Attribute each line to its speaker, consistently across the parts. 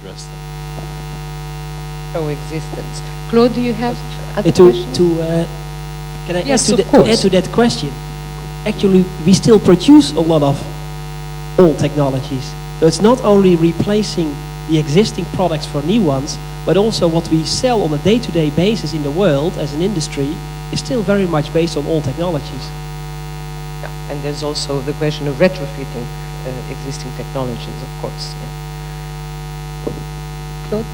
Speaker 1: address them.
Speaker 2: Coexistence. Claude, do you have other
Speaker 3: To,
Speaker 2: questions?
Speaker 3: can I
Speaker 2: Yes,
Speaker 3: add,
Speaker 2: of course.
Speaker 3: add to that question? Actually, we still produce a lot of old technologies. So it's not only replacing the existing products for new ones, but also what we sell on a day-to-day basis in the world as an industry is still very much based on old technologies.
Speaker 2: Yeah, and there's also the question of retrofitting existing technologies, of course. Yeah. Claude?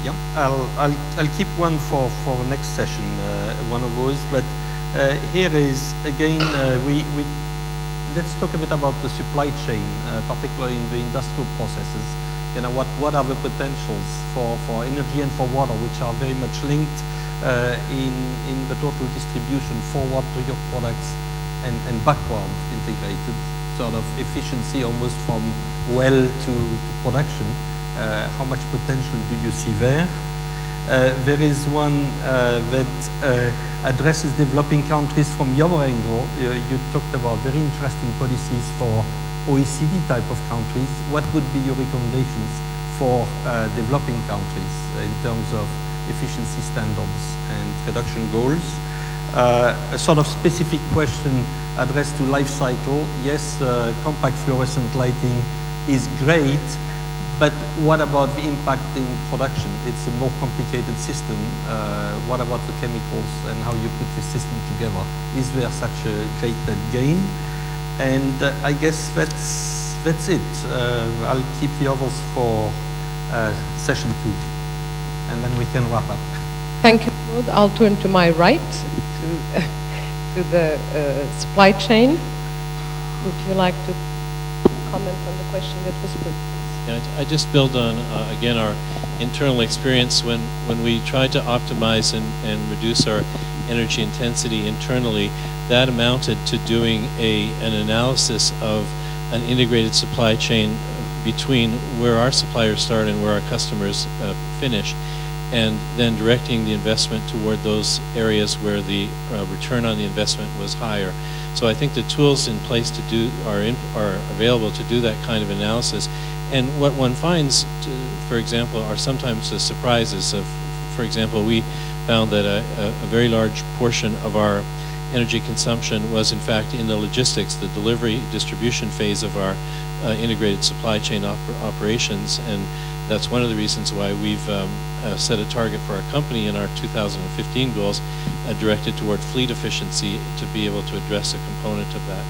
Speaker 4: Yeah, I'll keep one for the next session, one of those. But here is again let's talk a bit about the supply chain, particularly in the industrial processes. You know, what are the potentials for energy and for water, which are very much linked in the total distribution forward to your products and backward integrated sort of efficiency almost from well to production. How much potential do you see there? There is one that addresses developing countries from the other angle. You talked about very interesting policies for OECD type of countries. What would be your recommendations for developing countries in terms of efficiency standards and reduction goals? A sort of specific question addressed to life cycle. Yes, compact fluorescent lighting is great, but what about the impact in production? It's a more complicated system. What about the chemicals and how you put the system together? Is there such a great net gain? And I guess that's it. I'll keep the others for session 2, and then we can wrap up.
Speaker 2: Thank you, Claude. I'll turn to my right, to the supply chain. Would you like to comment on the question that was put?
Speaker 1: Yeah, I just build on, again, our internal experience when we tried to optimize and reduce our energy intensity internally. That amounted to doing an analysis of an integrated supply chain between where our suppliers start and where our customers finish, and then directing the investment toward those areas where the return on the investment was higher. So I think the tools in place to do are available to do that kind of analysis. And what one finds, for example, are sometimes the surprises of, for example, we found that a very large portion of our energy consumption was in fact in the logistics, the delivery distribution phase of our integrated supply chain operations, and that's one of the reasons why we've set a target for our company in our 2015 goals directed toward fleet efficiency to be able to address a component of that.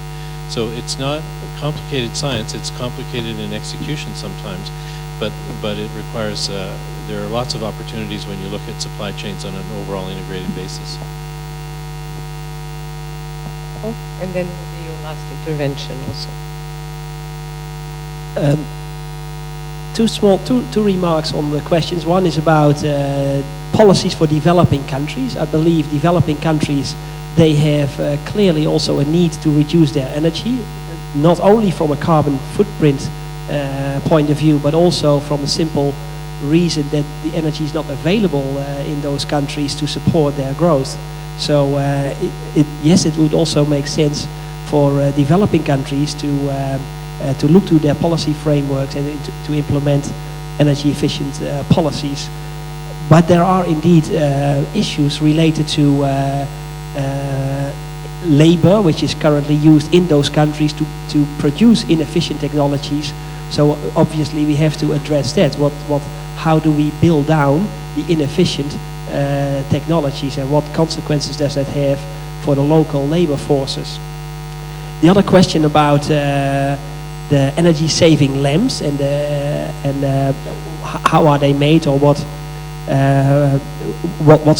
Speaker 1: So it's not a complicated science, it's complicated in execution sometimes, but it requires, there are lots of opportunities when you look at supply chains on an overall integrated basis.
Speaker 2: Oh, and then maybe your last intervention also.
Speaker 3: Two remarks on the questions. One is about policies for developing countries. I believe developing countries, they have clearly also a need to reduce their energy, not only from a carbon footprint point of view, but also from a simple reason that the energy is not available in those countries to support their growth. So yes, it would also make sense for developing countries to look to their policy frameworks and to implement energy efficient policies. But there are indeed issues related to labor, which is currently used in those countries to produce inefficient technologies. So obviously we have to address that. How do we build down the inefficient technologies, and what consequences does that have for the local labor forces? The other question about the energy saving lamps and how are they made, or what's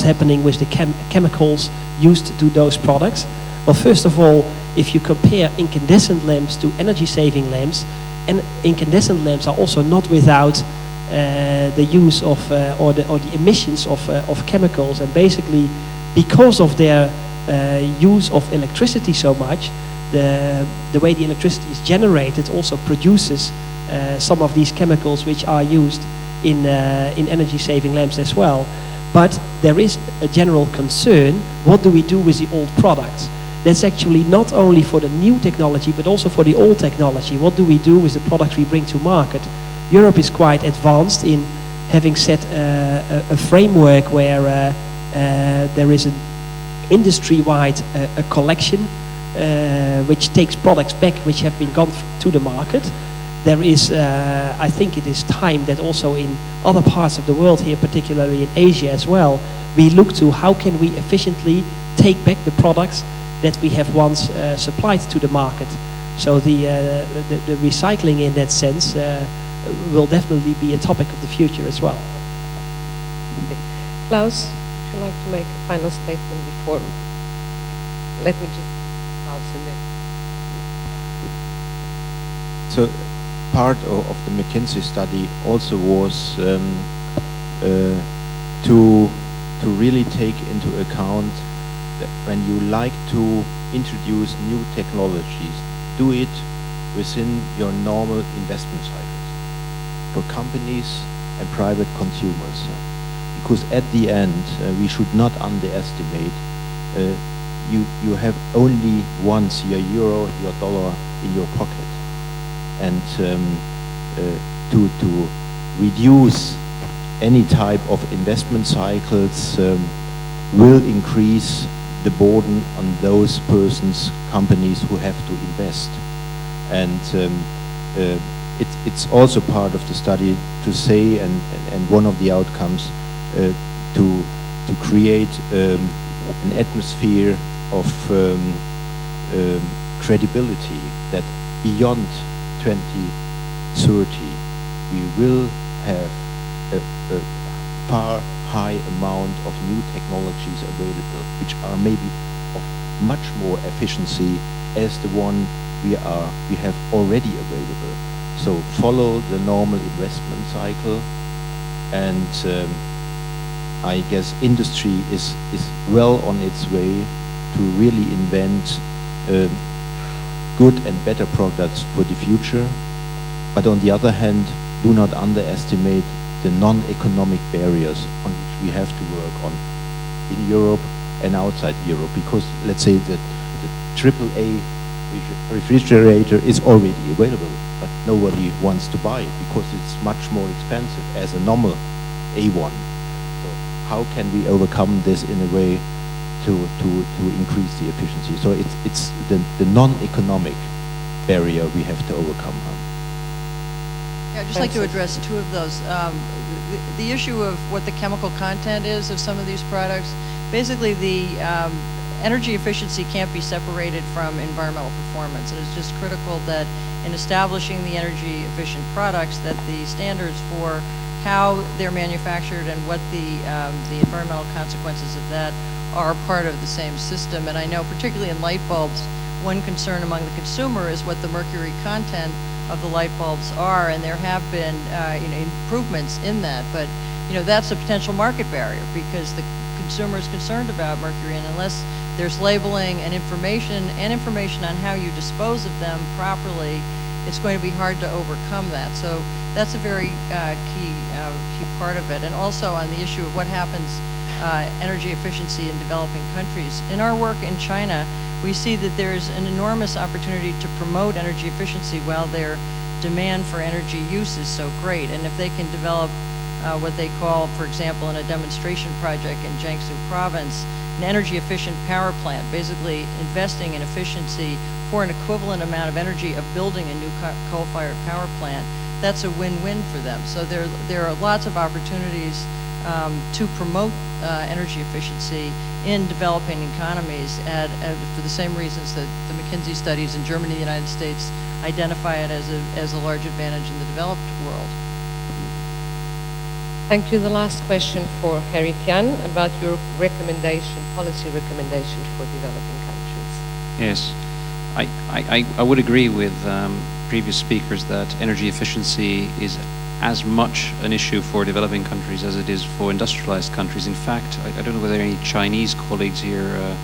Speaker 3: happening with the chemicals used to do those products. Well, first of all, if you compare incandescent lamps to energy saving lamps, and incandescent lamps are also not without the use of or the emissions of chemicals, and basically because of their use of electricity so much, the way the electricity is generated also produces some of these chemicals which are used in energy saving lamps as well. But there is a general concern, what do we do with the old products? That's actually not only for the new technology but also for the old technology. What do we do with the products we bring to market? Europe is quite advanced in having set a framework where there is an industry-wide a collection which takes products back which have been gone to the market. There is, I think it is time that also in other parts of the world here, particularly in Asia as well, we look to how can we efficiently take back the products that we have once supplied to the market. So the recycling in that sense will definitely be a topic of the future as well.
Speaker 2: Klaus, would you like to make a final statement before? Let me just pause in there.
Speaker 5: So part of the McKinsey study also was to really take into account that when you like to introduce new technologies, do it within your normal investment cycles for companies and private consumers. Because at the end, we should not underestimate, you have only once your euro, your dollar in your pocket. And to reduce any type of investment cycles will increase the burden on those persons, companies who have to invest. And it's also part of the study to say, and one of the outcomes, to create an atmosphere of credibility that beyond 2030 we will have a far high amount of new technologies available, which are maybe of much more efficiency as the one we have already available. So follow the normal investment cycle, and I guess industry is well on its way to really invent good and better products for the future. But on the other hand, do not underestimate the non-economic barriers on which we have to work on in Europe and outside Europe, because let's say that the AAA refrigerator is already available, but nobody wants to buy it because it's much more expensive as a normal A1. So how can we overcome this in a way to increase the efficiency? So it's the non-economic barrier we have to overcome.
Speaker 6: Yeah, I'd just like to address two of those. The issue of what the chemical content is of some of these products. Basically, the energy efficiency can't be separated from environmental performance, and it's just critical that in establishing the energy efficient products, that the standards for how they're manufactured and what the environmental consequences of that are part of the same system. And I know particularly in light bulbs, one concern among the consumer is what the mercury content of the light bulbs are, and there have been improvements in that, but that's a potential market barrier because the consumer is concerned about mercury, and unless there's labeling and information on how you dispose of them properly, it's going to be hard to overcome that. So that's a very key part of it. And also on the issue of what happens energy efficiency in developing countries. In our work in China, we see that there's an enormous opportunity to promote energy efficiency while their demand for energy use is so great. And if they can develop what they call, for example, in a demonstration project in Jiangsu province, an energy efficient power plant, basically investing in efficiency for an equivalent amount of energy of building a new coal-fired power plant, that's a win-win for them. So there are lots of opportunities to promote energy efficiency in developing economies for the same reasons that the McKinsey studies in Germany and the United States identify it as a large advantage in the developed world.
Speaker 2: Thank you. The last question for Harry Tian about your policy recommendation for developing countries.
Speaker 7: Yes, I would agree with previous speakers that energy efficiency is as much an issue for developing countries as it is for industrialized countries. In fact, I don't know whether any Chinese colleagues here